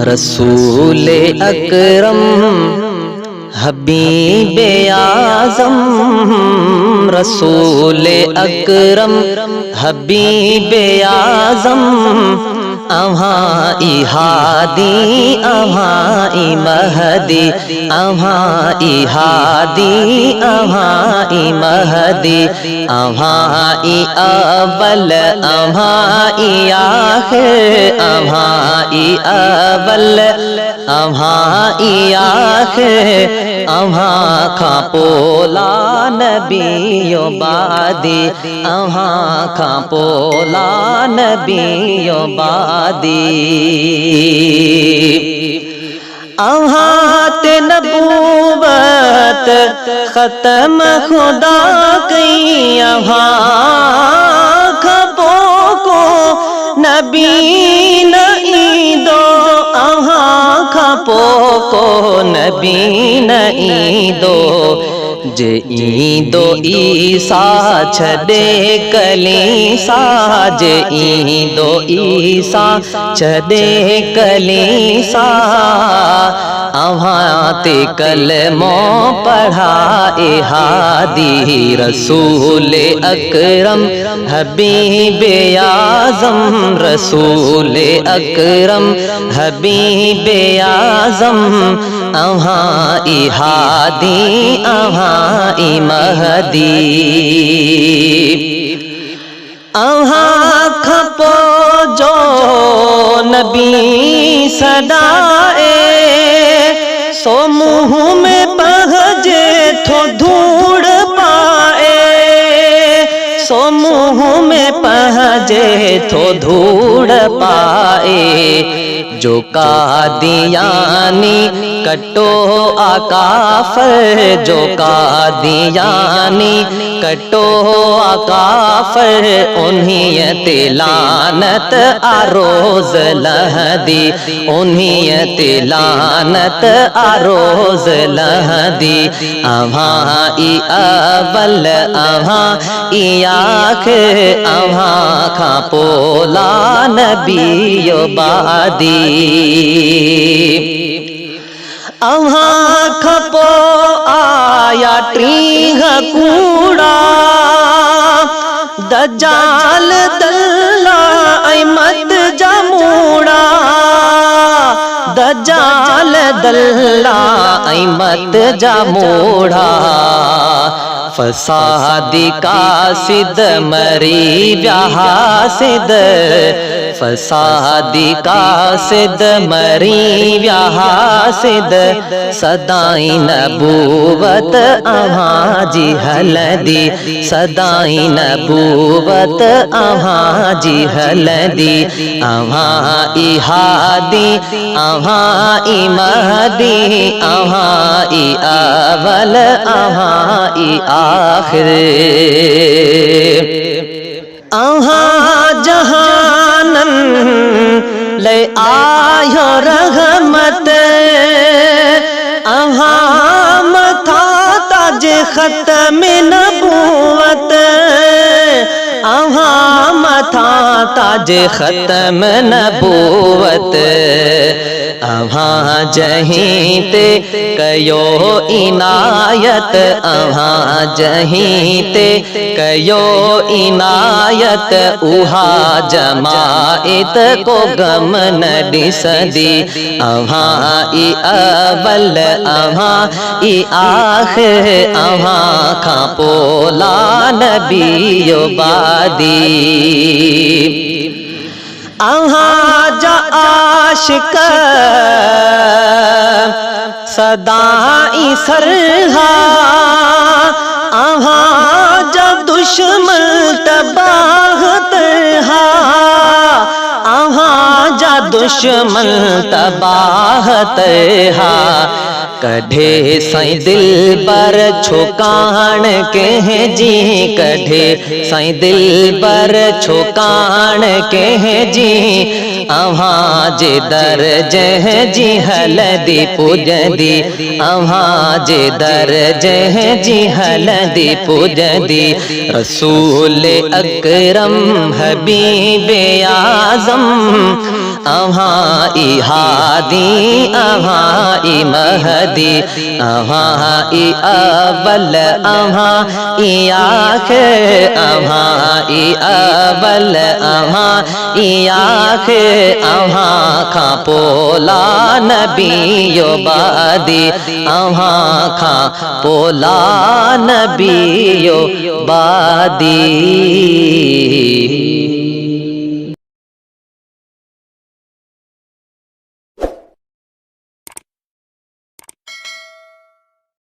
रसूल अकरम हबीबे आज़म, रसूल अकरम हबीबे आज़म। अहाँ ई हादी अहाँ ई महदी, अहाँ ई हादी अहाँ ई महदी, अहाँ ई अव्वल अहाँ ई आखिर, अहाँ ई अव्वल अहाँ ई आखिर, अहाँ खां पोला नबियो बादी, अहाँ खां पोला नबियो बादी। अहाँ ते नबूवत खत्म खुदा की, अहाँ खबो को नबी नहीं दो, अहाँ खपो को नबी नहीं दो। जे ईदो ईसा छदे कलीसा, जे ईदो ईसा छदे कलीसा, अहाँ ते कलमो पढ़ाए हादी। रसूल अकरम हबीबे आज़म, रसूल अकरम हबीबे आज़म। अहाँ ई हादी अहाँ ई महदी, अहाँ खपो जो नबी सदाए, सो मुँह में पहजे थो धूड़ पाए, सो मुँह में पहजे थो धूड़ पाए। जो कादियानी कटो आकाफर, जो कादियानी कटो आकाफर, उन्हीं ते लानत आरोज लहदी, उन्हीं ते लानत आरोज लहदी। अहाँ ई अव्वल अहाँ ई आखिर, अहाँ खां पोला नबियो बादी। अहाँ खपो आया ट्रीह कूड़ा, दज्जाल दल्ला अहमद जमूड़ा, दज्जाल दल्ला अहमद जमूड़ा। फसादी कासिद मरी व्याहासिद, फसादी कासिद मरी व्याहासिद, सदाई नबूवत अहाँ जी हलदी, सदाई नबूवत अहाँ जी हलदी। अहाँ ई हादी अहाँ ई महदी, अहाँ ई अव्वल अहाँ ई आखिर। अहाँ जहानन ले आयो रहमत, अहाँ मथा ताज खत्म नबूवत, अहाँ मथा ताज खत्म नबूवत। अहाँ जहीं ते कयो इनायत, अहाँ जहीं ते कयो इनायत, उहा जमायत को गम न दिसदी। अहाँ ई अव्वल अहाँ ई आखिर, अहाँ खां पोला नबियो बादी। अहाँ जा आशिक सदाई सरहा, अहाँ जा दुश्मन तबाह तरहा, अहाँ जा दुश्मन तबाह तरहा। कढ़े साईं दिल पर छोकाण के जी, कढ़े साईं दिल पर छोकाण के जी, अव्हां जे दर जह जी हलदी पूजंदी अव्हां जे दर जह जी हलदी पूजंदी रसूल अकरम हबीब आज़म अव्हां ई हादी अव्हां ई महदी अव्हां ई अवल अव्हां ई आखिर अव्हां ई अवल अव्हां ई आखिर अव्हां खां पोला नबियो बादी अव्हां खां पोला नबियो बादी।